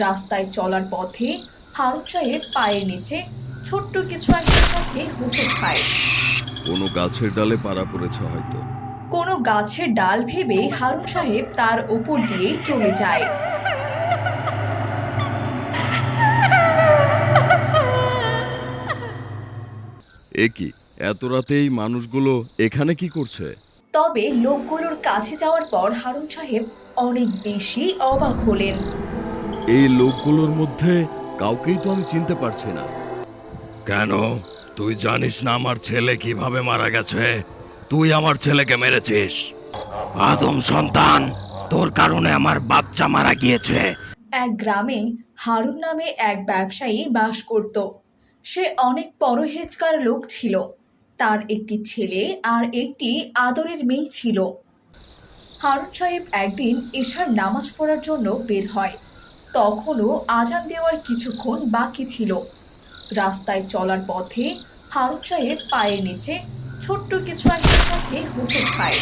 রাস্তায় চলার পথে হারুন সাহেব পায়ের নিচে ছোট্ট কিছু একটার সাথে হোঁচট খায়। কোনো গাছের ডালে পাড়া পড়েছে হয়তো। কোনো গাছের ডাল ভেবে হারুন সাহেব তার ওপর দিয়েই চলে যায়। এ কি, এত রাতেই মানুষগুলো এখানে কি করছে? তবে লোকগুলোর কাছে যাওয়ার পর হারুন সাহেব অনেক বেশি অবাক হলেন। এই লোকগুলোর মধ্যে কাউকেই তো আমি চিনতে পারছি না। কেন? তুই জানিস না আমার ছেলে কিভাবে মারা গেছে? তুই আমার ছেলেকে মেরেছিস। আদম সন্তান, তোর কারণে আমার বাচ্চা মারা গিয়েছে। এক গ্রামে হারুন নামে এক ব্যবসায়ী বাস করত। সে অনেক পরহেজগার লোক ছিল। তার একটি ছেলে আর একটি আদরের মেয়ে ছিল। হারুন সাহেব একদিন এশার নামাজ পড়ার জন্য বের হয়। তখনও আজান দেওয়ার কিছুক্ষণ বাকি ছিল। রাস্তায় চলার পথে হারুন সাহেব পায়ের নিচে ছোট্ট কিছু একটার সাথে হোঁচট খায়।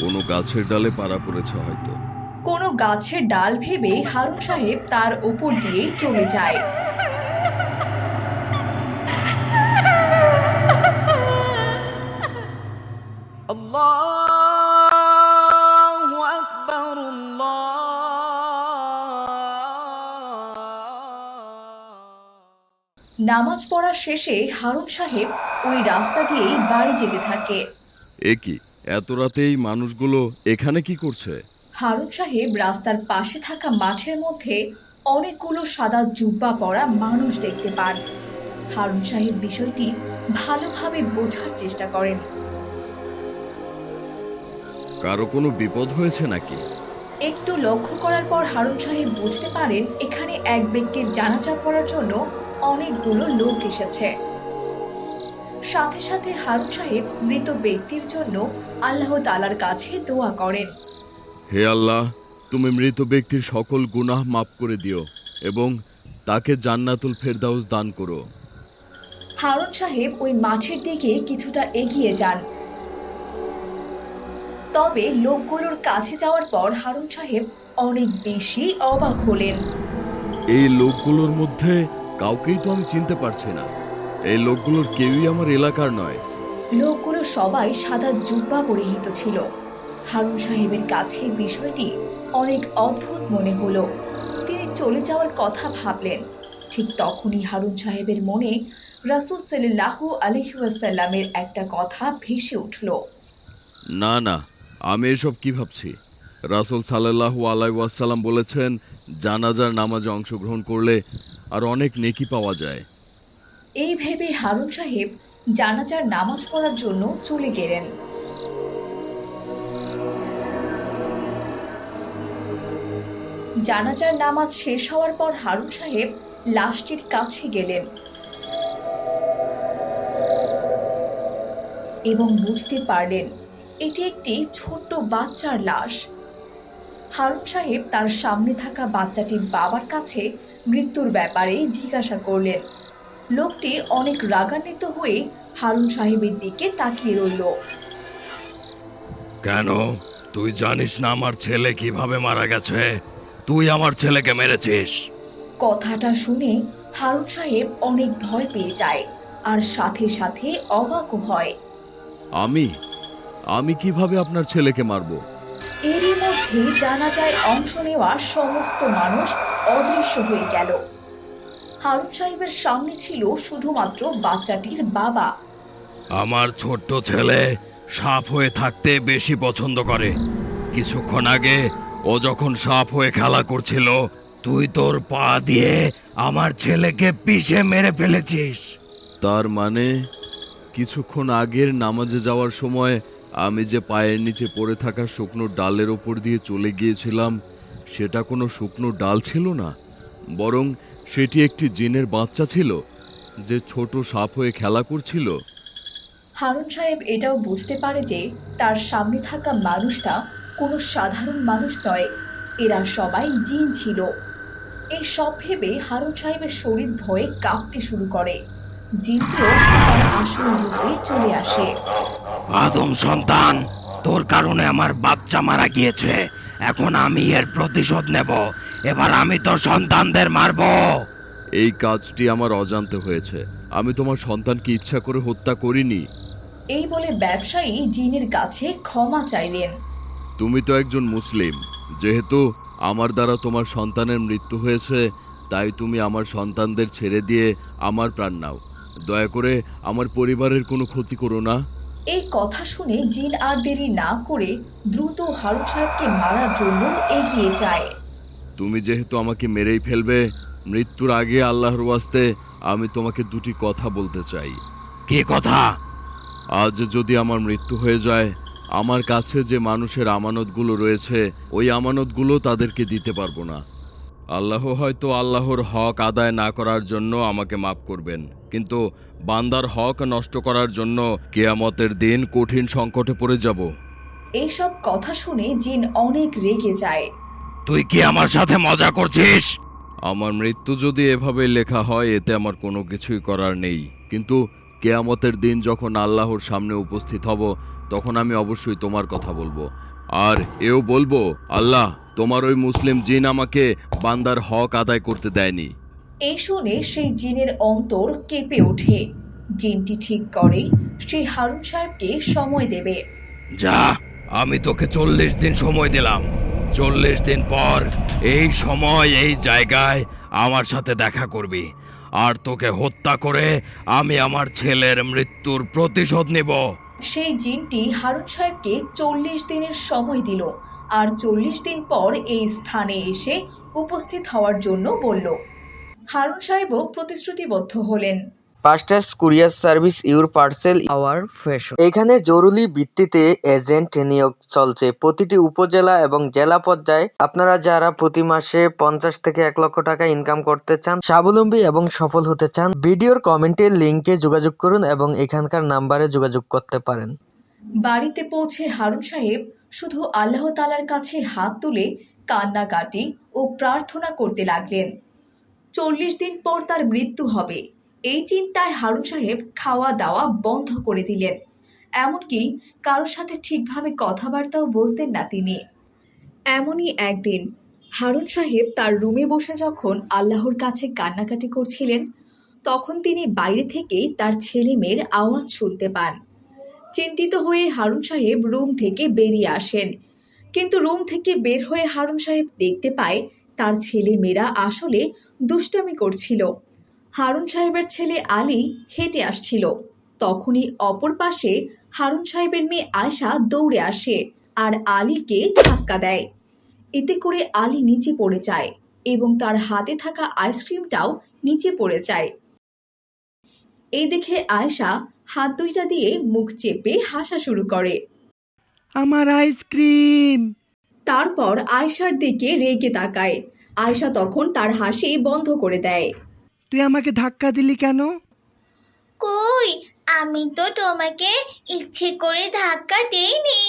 কোনো গাছের ডালে পাড়া পড়েছে হয়তো। কোনো গাছের ডাল ভেবে হারুন সাহেব তার ওপর দিয়েই চলে যায়। আল্লাহু আকবার, আল্লাহ। নামাজ পড়া শেষে হারুন সাহেব ওই রাস্তা দিয়েই বাড়ি যেতে থাকে। এ কি, এত রাতেই মানুষগুলো এখানে কি করছে? হারুন সাহেব রাস্তার পাশে থাকা মাঠের মধ্যে অনেকগুলো সাদা জুব্বা পরা মানুষ দেখতে পান। হারুন সাহেব বিষয়টি ভালোভাবে বোঝার চেষ্টা করেন। কারো কোনো বিপদ হয়েছে নাকি? একটু লক্ষ্য করার পর হারুন সাহেব বুঝতে পারেন এখানে এক ব্যক্তির জানাজা পড়ার জন্য অনেকগুলো লোক এসেছে। সাথে সাথে হারুন সাহেব মৃত ব্যক্তির জন্য আল্লাহ তাআলার কাছে দোয়া করেন। হে আল্লাহ, তুমি মৃত ব্যক্তির সকল গুনাহ মাফ করে দিও এবং তাকে জান্নাতুল ফেরদাউস দান করো। হারুন সাহেব ওই মাঠের দিকে কিছুটা এগিয়ে যান। তবে লোকগুলোর কাছে যাওয়ার পর হারুন সাহেব অনেক বেশি অবাক হলেন। এই লোকগুলোর মধ্যে কাউকেই তো আমি চিনতে পারছি না। এই লোকগুলোর কেউই আমার এলাকার নয়। লোকগুলো সবাই সাদা জুব্বা পরিহিত ছিল। হারুন সাহেবের কাছে বিষয়টি অনেক অদ্ভুত মনে হলো। তিনি চলে যাওয়ার কথা ভাবলেন। ঠিক তখনই হারুন সাহেবের মনে রাসূল সাল্লাল্লাহু আলাইহি ওয়াসাল্লামের একটা কথা ভেসে উঠল। না না, আমি এসব কি ভাবছি? রাসূল সাল্লাল্লাহু আলাইহি ওয়াসাল্লাম বলেছেন, জানাজার নামাজে অংশগ্রহণ করলে আর অনেক নেকি পাওয়া যায়। এই ভেবে হারুন সাহেব জানাজার নামাজ পড়ার জন্য চলে গেলেন। জানাজার নামাজ শেষ হওয়ার পর হারুন সাহেব লাশটির কাছে গেলেন এবং বুঝতে পারলেন এটি একটি ছোট্ট বাচ্চার লাশ। হারুন সাহেব তার সামনে থাকা বাচ্চাটির বাবার কাছে মৃত্যুর ব্যাপারে জিজ্ঞাসা করলেন। লোকটি অনেক রাগান্বিত হয়ে হারুন সাহেবের দিকে তাকিয়ে রইল। কেন? তুই জানিস না আমার ছেলে কিভাবে মারা গেছে? তুই আমার ছেলেকে মেরেছিস। কথাটা শুনে হারুন সাহেব অনেক ভয় পেয়ে যায় আর সাথে সাথে অবাকও হয়। আমি আমি কিভাবে আপনার ছেলেকে মারব? এরই মধ্যে জানাজায় অংশ নেওয়া সমস্ত মানুষ অদৃশ্য হয়ে গেল। হারুন সাহেবের সামনে ছিল শুধুমাত্র বাচ্চাটির বাবা। আমার ছোট্ট ছেলে সাপ হয়ে থাকতে বেশি পছন্দ করে। কিছুক্ষণ আগে ও যখন সাপ হয়ে খেলা করছিল, তুই তোর পা দিয়ে আমার ছেলেকে পিষে মেরে ফেলেছিস। তার মানে কিছুক্ষণ আগের নামাজে যাওয়ার সময় আমি যে পায়ের নিচে পড়ে থাকা শুকনো ডালের ওপর দিয়ে চলে গিয়েছিলাম, সেটা কোনো শুকনো ডাল ছিল না, বরং সেটি একটি জিনের বাচ্চা ছিল যে ছোট সাপ হয়ে খেলা করছিল। হারুন সাহেব এটাও বুঝতে পারে যে তার সামনে থাকা মানুষটা কোনো সাধারণ মানুষ নয়, এরা সবাই জিন ছিল। এই সব ভেবে হারুন সাহেবের শরীর ভয়ে কাঁপতে শুরু করে। জিনটিও তার আসল রূপে চলে আসে। আদম সন্তান, তোর কারণে আমার বাচ্চা মারা গিয়েছে। এখন আমি এর প্রতিশোধ নেব এবার আমি তোর সন্তানদের মারবো। এই কাজটি আমার অজান্তে হয়েছে। আমি তোমার সন্তানকে ইচ্ছা করে হত্যা করিনি। এই বলে ব্যবসায়ী জিনের কাছে ক্ষমা চাইলেন। তুমি তো একজন মুসলিম। যেহেতু আমার দ্বারা তোমার সন্তানের মৃত্যু হয়েছে, তাই তুমি আমার সন্তানদের ছেড়ে দিয়ে আমার প্রাণ নাও। দয়া করে আমার পরিবারের কোনো ক্ষতি করো না। এই কথা শুনে জিন আর দেরি না করে দ্রুত হারুন সাহেবকে মারার জন্য এগিয়ে যায়। তুমি যেহেতু আমাকে মেরেই ফেলবে, মৃত্যুর আগে আল্লাহর ওয়াস্তে আমি তোমাকে দুটি কথা বলতে চাই। কি কথা? আজ যদি আমার মৃত্যু হয়ে যায়, আমার কাছে যে মানুষের আমানতগুলো রয়েছে, ওই আমানতগুলো তাদেরকে দিতে পারবো না। আল্লাহ হয়তো আল্লাহর হক আদায় না করার জন্য আমাকে মাফ করবেন, কিন্তু বান্দার হক নষ্ট করার জন্য কিয়ামতের দিন কঠিন সংকটে পড়ে যাব। এইসব কথা শুনে জিন অনেক রেগে যায়। তুই কি আমার সাথে মজা করছিস? আমার মৃত্যু যদি এভাবে লেখা হয়, এতে আমার কোনো কিছুই করার নেই, কিন্তু কেয়ামতের দিন যখন আল্লাহর সামনে উপস্থিত হব, তখন আমি অবশ্যই তোমার কথা বলবো। আর এও বলবো, আল্লাহ, তোমার ওই মুসলিম জিন আমাকে বান্দার হক আদায় করতে দেয়নি। এই শুনে সেই জিনের অন্তর কেঁপে ওঠে। জিনটি ঠিক করে সে হারুন সাহেবকে সময় দেবে। যা, আমি তোকে 40 দিন সময় দিলাম। 40 দিন পর এই সময় এই জায়গায় আমার সাথে দেখা করবি, আর তোকে হত্যা করে আমি আমার ছেলের মৃত্যুর প্রতিশোধ নেব। সেই জিনটি হারুন সাহেবকে 40 দিনের সময় দিল, আর 40 দিন পর এই স্থানে এসে উপস্থিত হওয়ার জন্য বলল। হারুন সাহেবও প্রতিশ্রুতিবদ্ধ হলেন। Fastest courier service your parcel our fashion. এখানে জরুরি ভিত্তিতে এজেন্ট নিয়োগ চলছে প্রতিটি উপজেলা এবং জেলা পর্যায়ে। আপনারা যারা প্রতি মাসে 50 থেকে 1 লক্ষ টাকা ইনকাম করতে চান, স্বাবলম্বী এবং সফল হতে চান, ভিডিওর কমেন্টের লিংকে যোগাযোগ করুন এবং এখানকার নাম্বারে যোগাযোগ করতে পারেন। বাড়িতে পৌঁছে হারুন সাহেব শুধু আল্লাহ তাআলার কাছে হাত তুলে কান্নাকাটি ও প্রার্থনা করতে লাগলেন। 40 দিন পর তার মৃত্যু হবে, এই চিন্তায় হারুন সাহেব খাওয়া দাওয়া বন্ধ করে দিলেন। এমনকি কারোর সাথে ঠিকভাবে কথাবার্তাও বলতেন না তিনি। এমনই একদিন হারুন সাহেব তার রুমে বসে যখন আল্লাহর কাছে কান্নাকাটি করছিলেন, তখন তিনি বাইরে থেকে তার ছেলে মেয়ের আওয়াজ শুনতে পান। চিন্তিত হয়ে হারুন সাহেব রুম থেকে বেরিয়ে আসেন, কিন্তু রুম থেকে বের হয়ে হারুন সাহেব দেখতে পায় তার ছেলে মেয়েরা আসলে দুষ্টামি করছিল। হারুন সাহেবের ছেলে আলী হেঁটে আসছিল। তখনই অপর পাশে হারুন সাহেবের মেয়ে আয়শা দৌড়ে আসে আর আলীকে ধাক্কা দেয়। এতে করে আলী নিচে পড়ে যায় এবং তার হাতে থাকা আইসক্রিমটাও নিচে পড়ে যায়। এই দেখে আয়শা হাত দুইটা দিয়ে মুখ চেপে হাসা শুরু করে। আমার আইসক্রিম! তারপর আয়শার দিকে রেগে তাকায়। আয়শা তখন তার হাসি বন্ধ করে দেয়। তুই আমাকে ধাক্কা দিলি কেন? কই, আমি তো তোমাকে ইচ্ছে করে ধাক্কা দেইনি।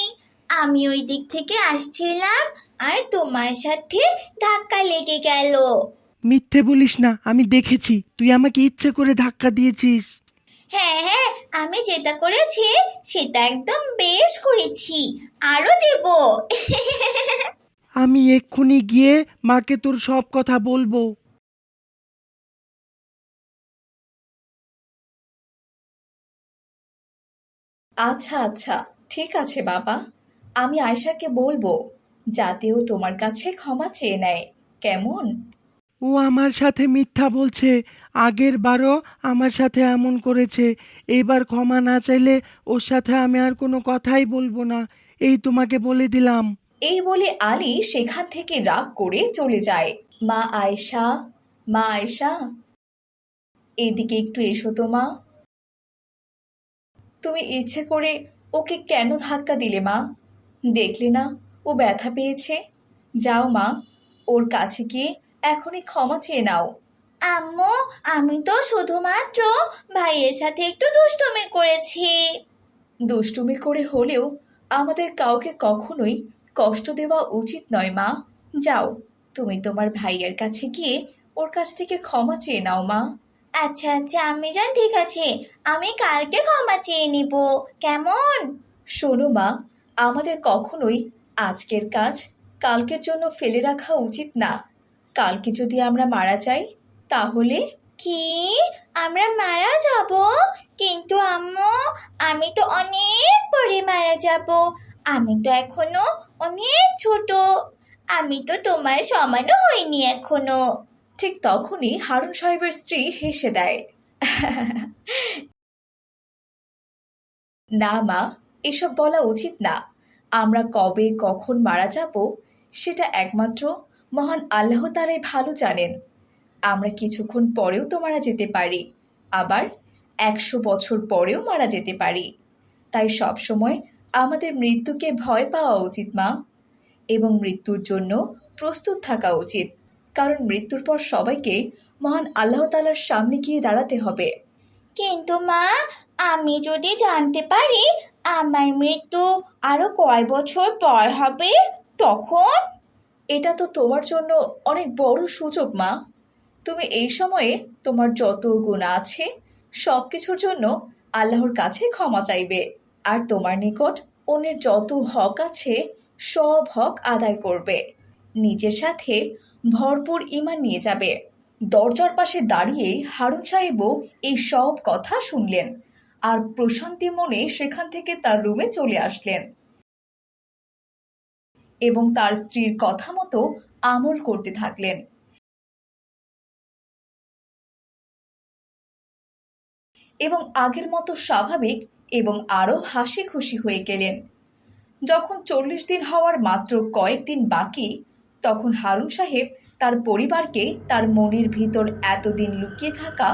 আমি ওই দিক থেকে আসছিলাম আর তোমার সাথে ধাক্কা লেগে গেল। মিথ্যে বলিস না, আমি দেখেছি তুই আমাকে ইচ্ছে করে ধাক্কা দিয়েছিস। হ্যাঁ হ্যাঁ, আমি যেটা করেছি সেটা একদম বেশ করেছি, আরো দেব। আমি এক্ষুনি গিয়ে মাকে তোর সব কথা বলবো। আচ্ছা আচ্ছা, ঠিক আছে বাবা, আমি আয়শাকে বলবো যাতে ও তোমার কাছে ক্ষমা চেয়ে নেয়, কেমন? ও আমার সাথে মিথ্যা বলছে। আগের বারও আমার সাথে এমন করেছে। এইবার ক্ষমা না চাইলে ওর সাথে আমি আর কোনো কথাই বলবো না, এই তোমাকে বলে দিলাম। এই বলে আলী সেখান থেকে রাগ করে চলে যায়। মা আয়শা, মা আয়শা, এদিকে একটু এসো তো মা। তুমি ইচ্ছে করে ওকে কেন ধাক্কা দিলে মা? দেখলে না ও ব্যথা পেয়েছে? যাও মা, ওর কাছে গিয়ে এখনই ক্ষমা চেয়ে নাও। আম্মু, আমি তো শুধুমাত্র ভাইয়ের সাথে একটু দুষ্টুমি করেছি। দুষ্টুমি করে হলেও আমাদের কাউকে কখনোই কষ্ট দেওয়া উচিত নয় মা। যাও, তুমি তোমার ভাইয়ের কাছে গিয়ে ওর কাছ থেকে ক্ষমা চেয়ে নাও মা। আচ্ছা আচ্ছা আম্মি জান, ঠিক আছে, আমি কালকে ক্ষমা চেয়ে নিব, কেমন? শোনো মা, আমাদের কখনোই আজকের কাজ কালকের জন্য ফেলে রাখা উচিত না। কালকে যদি আমরা মারা যাই তাহলে? কি, আমরা মারা যাব? কিন্তু আম্মু, আমি তো অনেক পরে মারা যাব। আমি তো এখনো অনেক ছোট। আমি তো তোমার সমানও হইনি এখনো। ঠিক তখনই হারুন সাহেবের স্ত্রী হেসে দেয়। না মা, এসব বলা উচিত না। আমরা কবে কখন মারা যাব সেটা একমাত্র মহান আল্লাহ তাআলাই ভালো জানেন। আমরা কিছুক্ষণ পরেও তো মারা যেতে পারি, আবার 100 বছর পরেও মারা যেতে পারি। তাই সবসময় আমাদের মৃত্যুকে ভয় পাওয়া উচিত মা, এবং মৃত্যুর জন্য প্রস্তুত থাকা উচিত। কারণ মৃত্যুর পর সবাইকে মহান আল্লাহ তাআলার সামনে গিয়ে দাঁড়াতে হবে। কিন্তু মা, আমি যদি জানতে পারি আমার মৃত্যু আরো কয় বছর পর হবে, তখন? এটা তো তোমার জন্য অনেক বড় সুযোগ মা। তুমি এই সময়ে তোমার যত গুনাহ আছে সব কিছুর জন্য আল্লাহর কাছে ক্ষমা চাইবে, আর তোমার নিকট অন্যের যত হক আছে সব হক আদায় করবে। নিজের সাথে ভরপুর ঈমান নিয়ে যাবে। দরজার পাশে দাঁড়িয়ে হারুন সাহেবও এই সব কথা শুনলেন আর প্রশান্তি মনে সেখান থেকে তার রুমে চলে আসলেন এবং তার স্ত্রীর কথা মতো আমল করতে থাকলেন। এবং আগের মতো স্বাভাবিক এবং আরও হাসি খুশি হয়ে গেলেন। যখন 40 দিন হওয়ার মাত্র কয়েকদিন বাকি, তখন হারুন সাহেব তার পরিবারকে তার মনের ভিতর এতদিন লুকিয়ে থাকা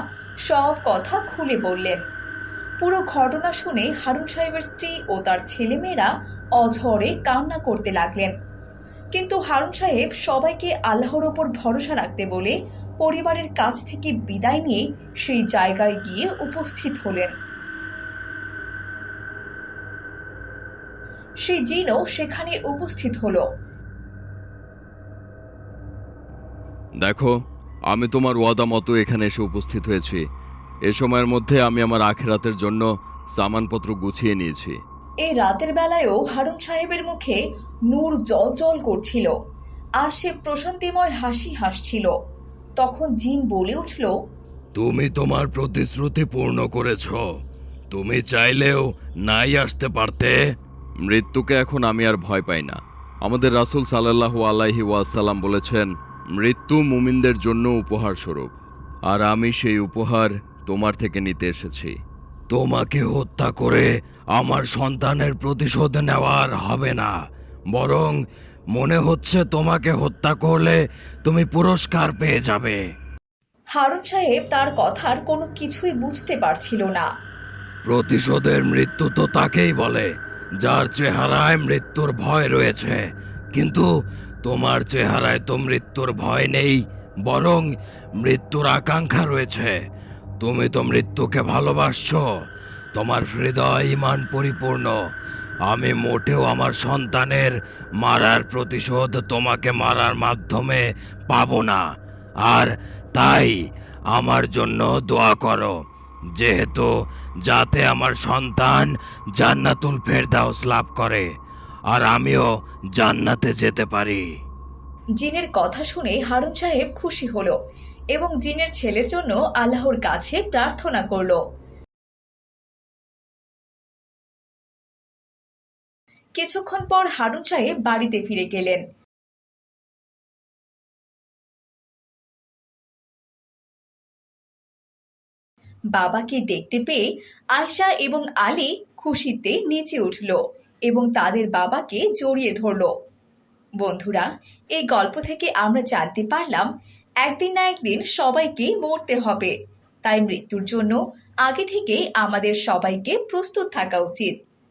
সব কথা খুলে বললেন। পুরো ঘটনা শুনে হারুন সাহেবের স্ত্রী ও তার ছেলেমেয়েরা অঝরে কান্না করতে লাগলেন। কিন্তু হারুন সাহেব সবাইকে আল্লাহর ওপর ভরসা রাখতে বলে পরিবারের কাছ থেকে বিদায় নিয়ে সেই জায়গায় গিয়ে উপস্থিত হলেন। সেই জিনও সেখানে উপস্থিত হলো। দেখো, আমি তোমার ওয়াদা মতো এখানে এসে উপস্থিত হয়েছি। এ সময়ের মধ্যে আমি আমার আখিরাতের জন্য সামানপত্র গুছিয়ে নিয়েছি। এই রাতের বেলায়ও হারুন সাহেবের মুখে নূর জ্বলজ্বল করছিল আর সে প্রশান্তিময় হাসি হাসছিল। তখন জিন বলে উঠল, তুমি তোমার প্রতিশ্রুতি পূর্ণ করেছ। তুমি চাইলেও নাই আসতে পারতে। মৃত্যুকে এখন আমি আর ভয় পাই না। আমাদের রাসূল সাল্লাল্লাহু আলাইহি ওয়াসাল্লাম বলেছেন, মৃত্যু মুমিনদের জন্য উপহার স্বরূপ, আর আমি সেই উপহার তোমার থেকে নিতে এসেছি। তোমাকে হত্যা করে আমার সন্তানের প্রতিশোধ নেওয়ার হবে না, বরং মনে হচ্ছে তোমাকে হত্যা করলে তুমি পুরস্কার পেয়ে যাবে। হারুন সাহেব তার কথার কোনো কিছুই বুঝতে পারছিল না। প্রতিশোধের মৃত্যু তো তাকেই বলে যার চেহারায় মৃত্যুর ভয় রয়েছে, কিন্তু তোমার চেহারায় তো মৃত্যুর ভয় নেই, বরং মৃত্যুর আকাঙ্ক্ষা রয়েছে। তুমি তো মৃত্যুকে ভালোবাসছো, তোমার হৃদয় ঈমান পরিপূর্ণ। আমি মোটেও আমার সন্তানের মারার প্রতিশোধ তোমাকে মারার মাধ্যমে পাবো না। আর তাই আমার জন্য দোয়া করো, যেহেতু যাতে আমার সন্তান জান্নাতুল ফেরদাউস লাভ করে আর আমিও জান্নাতে যেতে পারি। জিনের কথা শুনে হারুন সাহেব খুশি হলো এবং জিনের ছেলের জন্য আল্লাহর কাছে প্রার্থনা করলো। কিছুক্ষণ পর হারুন সাহেব বাড়িতে ফিরে গেলেন। বাবাকে দেখতে পেয়ে আয়শা এবং আলী খুশিতে নেচে উঠল এবং তাদের বাবাকে জড়িয়ে ধরল। বন্ধুরা, এই গল্প থেকে আমরা জানতে পারলাম একদিন না একদিন সবাইকে মরতে হবে, তাই মৃত্যুর জন্য আগে থেকেই আমাদের সবাইকে প্রস্তুত থাকা উচিত।